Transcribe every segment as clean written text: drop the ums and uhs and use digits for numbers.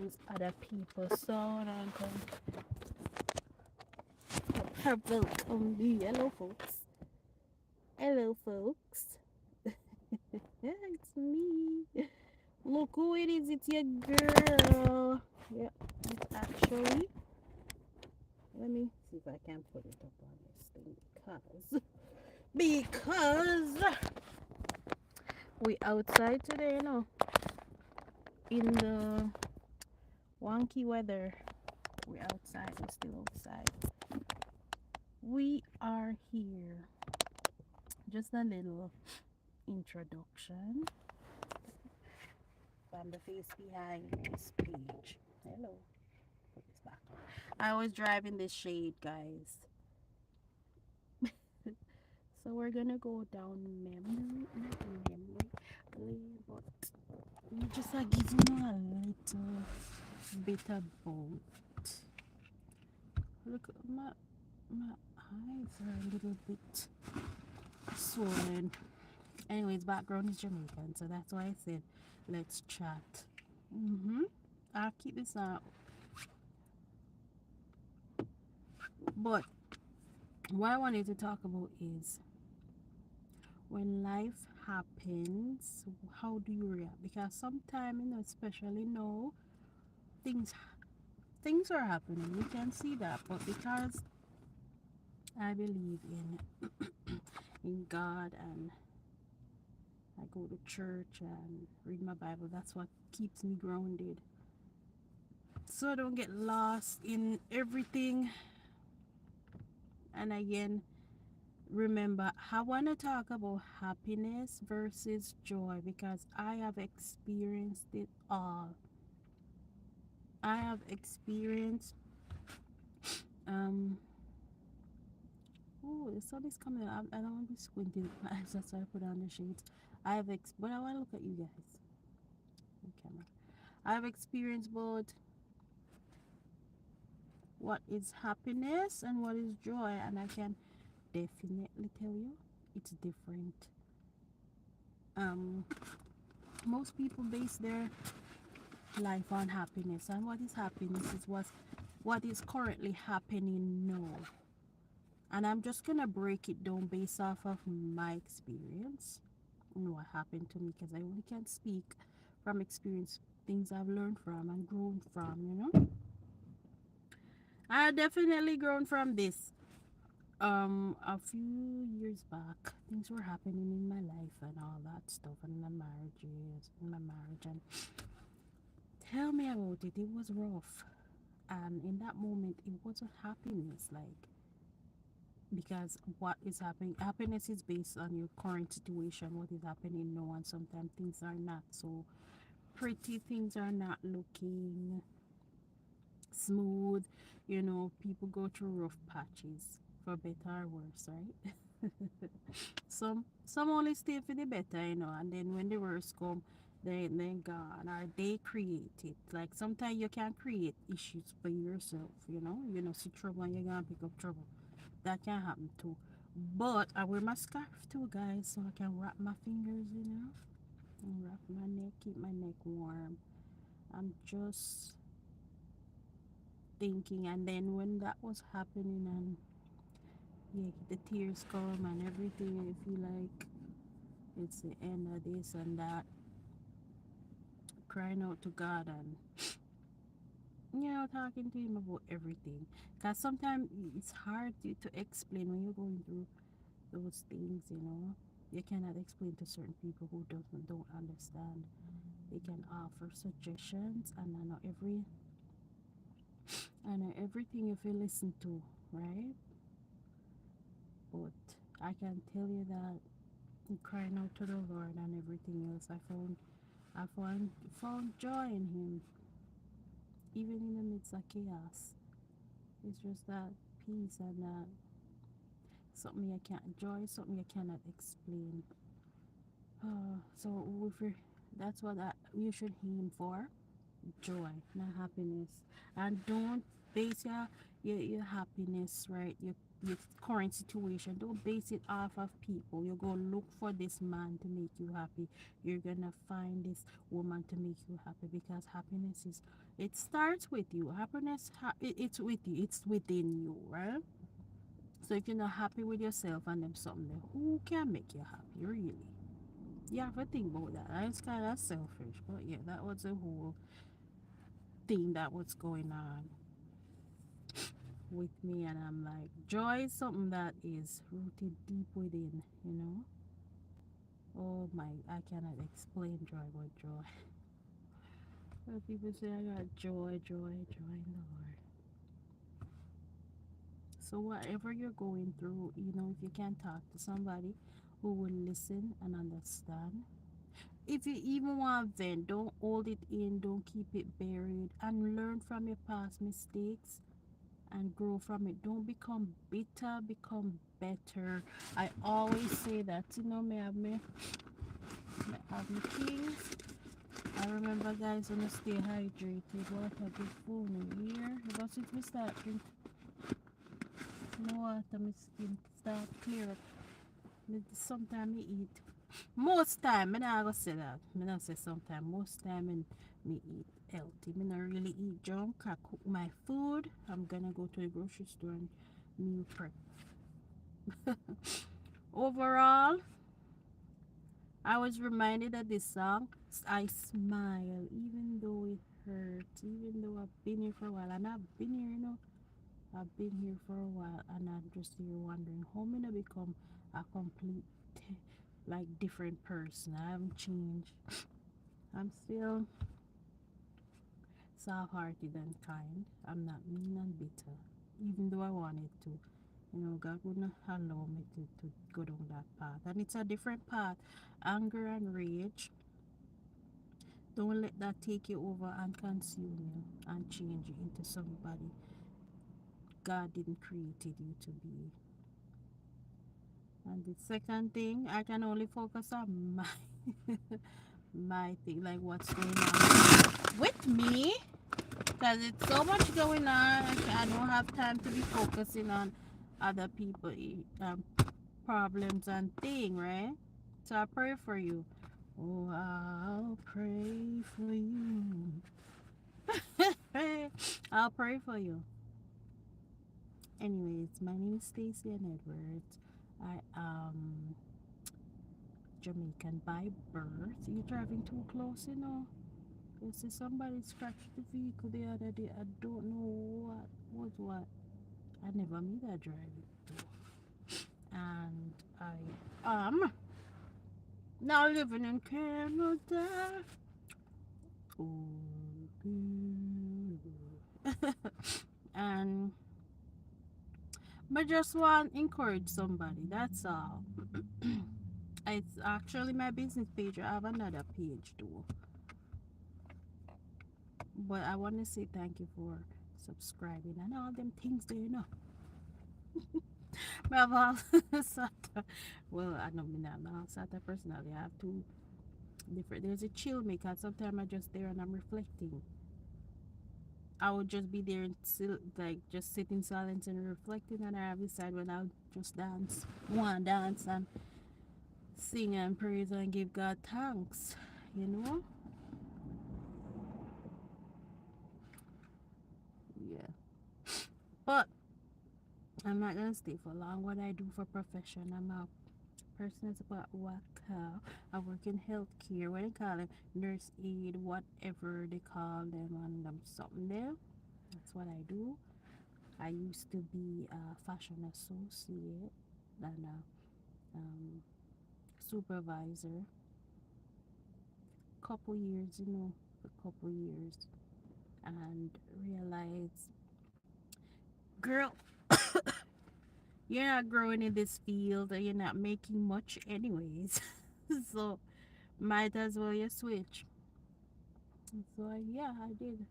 these other people sound and come welcome me. Hello folks. Hello folks. Yeah, it's me. Look who it is, it's your girl. Yeah, it's actually, let me see if I can put it up on this thing because we outside today, in the wonky weather. We outside, we're still outside. We are here. Just a little introduction from the face behind this page. Hello. Put this back on. I was driving this shade, guys. So we're gonna go down memory lane, but we just give you a little bit about. Look, my eyes are a little bit swollen. Anyways, background is Jamaican, so that's why I said let's chat. I'll keep this out. But what I wanted to talk about is when life happens, how do you react? Because sometimes, especially now, things things are happening. We can see that, but because I believe in God and I go to church and read my Bible, that's what keeps me grounded. So I don't get lost in everything. And again, remember, I want to talk about happiness versus joy because I have experienced it all. I have experienced oh, the sun is coming out. I don't want to be squinting with my eyes, that's why I put on the shades. But I want to look at you guys on camera. I have experienced both what is happiness and what is joy, and I can definitely tell you it's different. Most people base their life on happiness, and what is happiness is what is currently happening now. And I'm just gonna break it down based off of my experience and what happened to me, because I only can speak from experience, things I've learned from and grown from. I definitely grown from this. A few years back, things were happening in my life and all that stuff, and my marriage, and tell me about it. It was rough, and in that moment, it wasn't happiness, like, because what is happening, happiness is based on your current situation, what is happening now, and sometimes things are not so pretty, things are not looking smooth. People go through rough patches, for better or worse, right? Some only stay for the better, and then when the worst come, they gone, or they create it. Like sometimes you can create issues for yourself, see trouble and you're gonna pick up trouble. That can happen too. But I wear my scarf too, guys, so I can wrap my fingers, and wrap my neck, keep my neck warm. I'm just thinking, and then when that was happening, and yeah, the tears come and everything, I feel like it's the end of this and that, crying out to God and talking to him about everything, because sometimes it's hard to explain when you're going through those things. You cannot explain to certain people who don't understand. They can offer suggestions, and I know everything if you listen to, right? But I can tell you that crying out to the Lord and everything else, I found joy in him, even in the midst of chaos. It's just that peace and that something I can't joy, something I cannot explain. So if you're, that's what you should aim for: joy, not happiness. And don't base your happiness, right? your current situation. Don't base it off of people. You go look for this man to make you happy. You're gonna find this woman to make you happy, because happiness is, it starts with you. Happiness, it's with you. It's within you, right? So if you're not happy with yourself and them something there, who can make you happy, really? You have to think about that. It's kind of selfish, but yeah, that was a whole thing that was going on with me, and I'm like, joy is something that is rooted deep within, you know. Oh my, I cannot explain joy, but joy. When people say I got joy, joy, joy in the Lord. So whatever you're going through, you know, if you can talk to somebody who will listen and understand. If you even want to vent, don't hold it in, don't keep it buried, and learn from your past mistakes and grow from it. Don't become bitter, become better. I always say that, you know, may have me kings. I remember, guys, when I stay hydrated, water good phone in here. Because if we start drink no water, my skin start clear up. Sometimes I eat. Most time, I not go say that. I not say sometimes. Most time, me eat healthy. Me not really eat junk. I cook my food. I'm gonna go to the grocery store and meal prep. Overall, I was reminded of this song. I smile even though it hurts, even though I've been here for a while. And I've been here, you know. I've been here for a while, and I'm just here wondering how am I gonna become a complete, like, different person. I haven't changed. I'm still soft-hearted and kind. I'm not mean and bitter, even though I wanted to. You know, God wouldn't allow me to go down that path. And it's a different path. Anger and rage. Don't let that take you over and consume you and change you into somebody God didn't created you to be. And the second thing, I can only focus on my my thing, like what's going on with me, because it's so much going on. I don't have time to be focusing on other people problems and thing, right? So I pray for you. Oh, I'll pray for you. I'll pray for you. Anyways, my name is Stacy and Edwards. I am Jamaican by birth. You're driving too close, you know. You see somebody scratched the vehicle the other day. I don't know what was what. I never made a drive it though. And I am now living in Canada. Oh, and I just want to encourage somebody. That's all. It's actually my business page. I have another page too. But I want to say thank you for subscribing and all them things there, you know. I have all well, I don't mean that now. Sata personally, I have two different. There's a chill me because sometimes I'm just there and I'm reflecting. I would just be there and like just sit in silence and reflecting, and I have this side when I'll just dance, one dance and sing and praise and give God thanks, you know. Yeah, but I'm not gonna stay for long. What I do for profession, I'm a person is about what I work in healthcare. What they call it, nurse aid, whatever they call them, and something there. That's what I do. I used to be a fashion associate and a supervisor. Couple years, you know, a couple years, and realized, girl, you're not growing in this field, and you're not making much, anyways. So might as well you switch. So yeah, I did.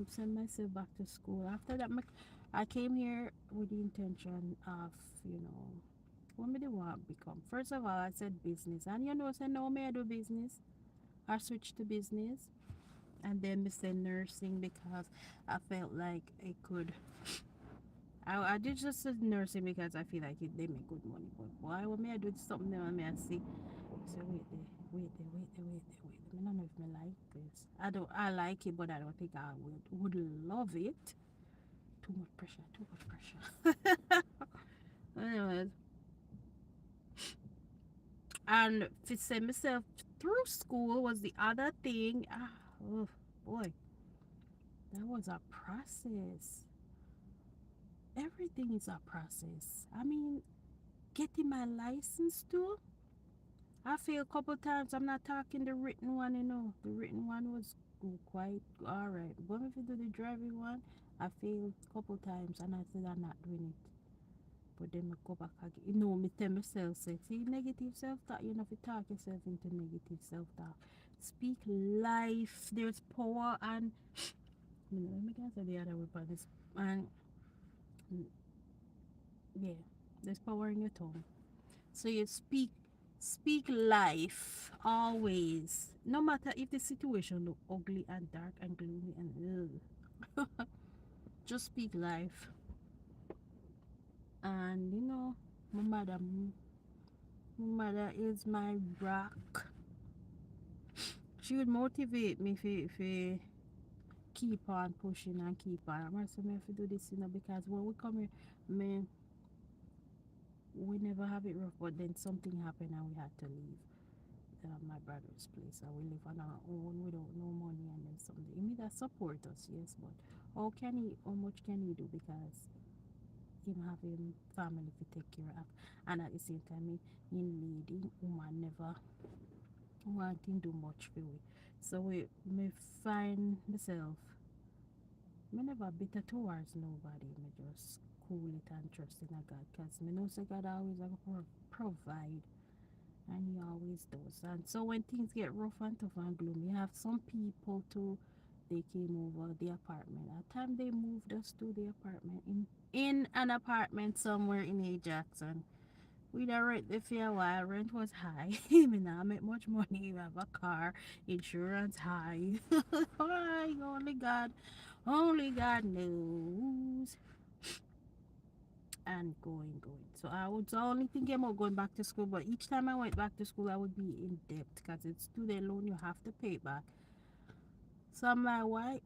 Send myself back to school. After that, I came here with the intention of, you know, what me they want to become. First of all, I said business, and you know, say no, me I do business. I switched to business, and then I said nursing because I felt like I did just the nursing because I feel like they make good money. But why when me I do something there and me I see, so wait there. I don't know if me like this. I like it, but I don't think I would love it. Too much pressure. Too much pressure. Anyways, and to send myself through school was the other thing. Oh boy, that was a process. Everything is a process. I mean, getting my license too. I feel a couple times I'm not talking the written one, The written one was quite alright. But if you do the driving one, I failed a couple times and I said I'm not doing it. But then I go back again. Me tell myself, say, see, negative self talk, you know, if you talk yourself into negative self talk. Speak life. There's power and, let me get the other way, but this, and yeah, there's power in your tongue. So you speak life always. No matter if the situation look ugly and dark and gloomy and ugh. Just speak life. And my mother is my rock. She would motivate me for keep on pushing and keep on. I said, me have to do this, because when we come here, me, we never have it rough, but then something happened and we had to leave. My brother's place and we live on our own without no money and then something. He may that support us, yes, but how much can he do because him have him family to take care of and at the same time he needy woman never want him do much for we. So we me find myself me never bitter towards nobody. Me just cool it and trust in a God because me know say God always like provide and he always does. And so when things get rough and tough and gloomy, you have some people too. They came over the apartment. At time they moved us to the apartment in an apartment somewhere in A Jackson. We done rent there for a while. Rent was high. Me not make much money. You have a car, insurance high. Only God knows. And going. So I was only thinking about going back to school, but each time I went back to school, I would be in debt because it's student loan, you have to pay it back. So I'm like, why?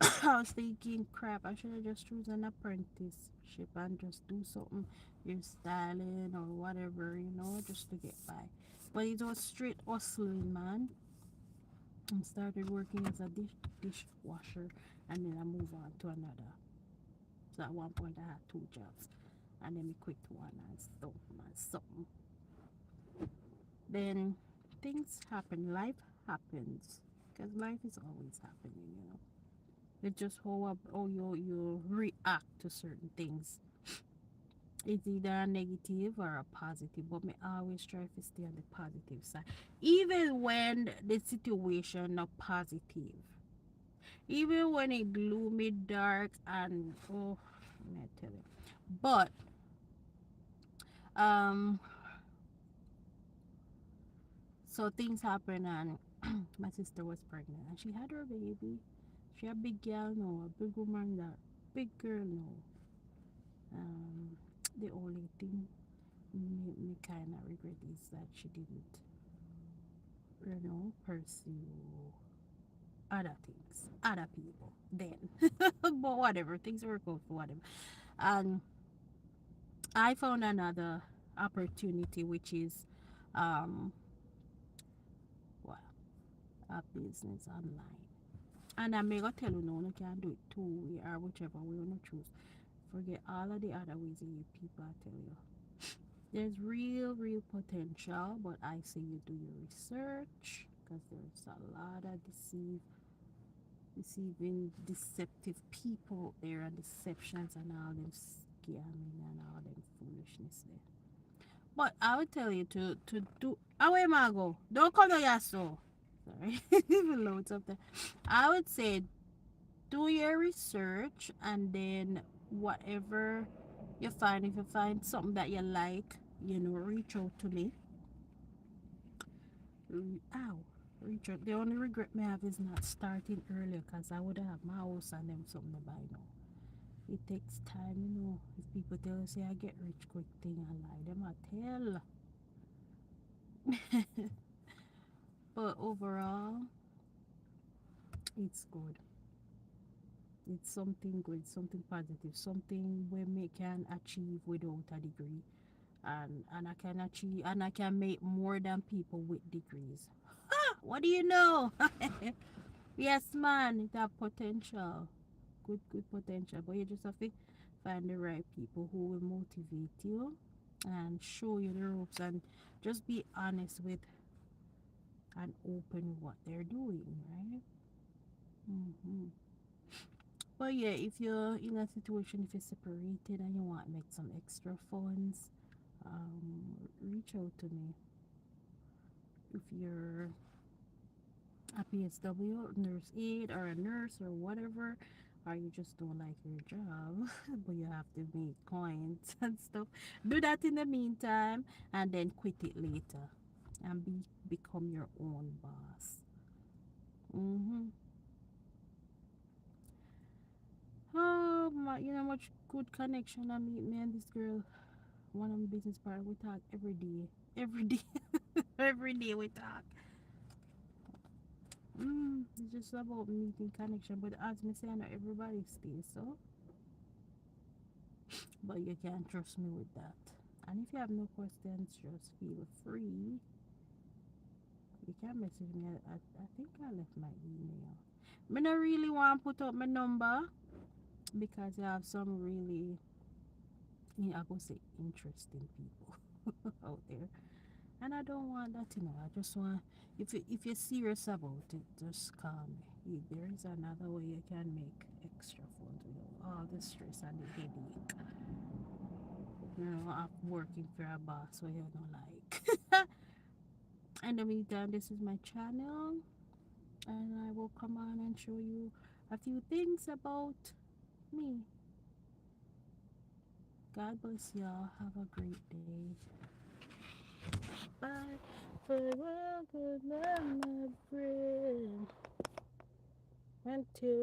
I was thinking, crap, I should have just choose an apprenticeship and just do something, your styling or whatever, just to get by. But it was straight hustling, man. And started working as a dishwasher, and then I moved on to another. So at one point, I had two jobs, and then we quit one and something. Then things happen. Life happens because life is always happening. It's just how you react to certain things. It's either a negative or a positive, but me always try to stay on the positive side, even when the situation not positive, even when it gloomy, dark, and let me tell you. But um, so things happen, and my sister was pregnant, and she had her baby. She a big girl now, a big woman, that big girl now. The only thing me kind of regret is that she didn't, pursue other things, other people. Then, but whatever, things work out for whatever. And I found another opportunity, which is, um, well, a business online. And I'm gonna tell you no, you can do it two way or whichever way you choose. Forget all of the other ways you people, I tell you. There's real potential, but I say you do your research because there's a lot of deceiving, deceptive people there and deceptions and all them scamming and all them foolishness there. But I would tell you to do. Away, Margo. Don't come to your soul. Sorry, even loads up there. I would say do your research and then whatever you find, if you find something that you like, reach out to me. Ow, reach out. The only regret me have is not starting earlier because I would have my house and them something to buy now. It takes time, you know. If people tell you, say, I get rich quick thing, I lie. Them I tell. But overall, it's good. It's something good, something positive, something we can achieve without a degree. And I can achieve and I can make more than people with degrees. Ha! What do you know? Yes, man, it have potential. Good potential. But you just have to find the right people who will motivate you and show you the ropes and just be honest with and open what they're doing, right? hmm But yeah, if you're in a situation, if you're separated and you want to make some extra funds, reach out to me. If you're a PSW, nurse aide, or a nurse, or whatever, or you just don't like your job, but you have to make coins and stuff, do that in the meantime and then quit it later and become your own boss. Mm-hmm. Oh, my, you know, much good connection I meet me and this girl, one of my business partner. We talk every day. Every day. Every day we talk. It's just about meeting connection. But as me say, I know everybody stays so. But you can trust me with that. And if you have no questions, just feel free. You can message me. I think I left my email. I don't really want to put up my number because I have some really, I would say, interesting people out there. And I don't want that, you know. I just want, if you're serious about it, just call me. There is another way you can make extra funds without all the stress and the headache. You know, I'm working for a boss where you don't like. In the meantime, this is my channel, and I will come on and show you a few things about me. God bless y'all. Have a great day. Bye. Farewell, good night, my friend. Until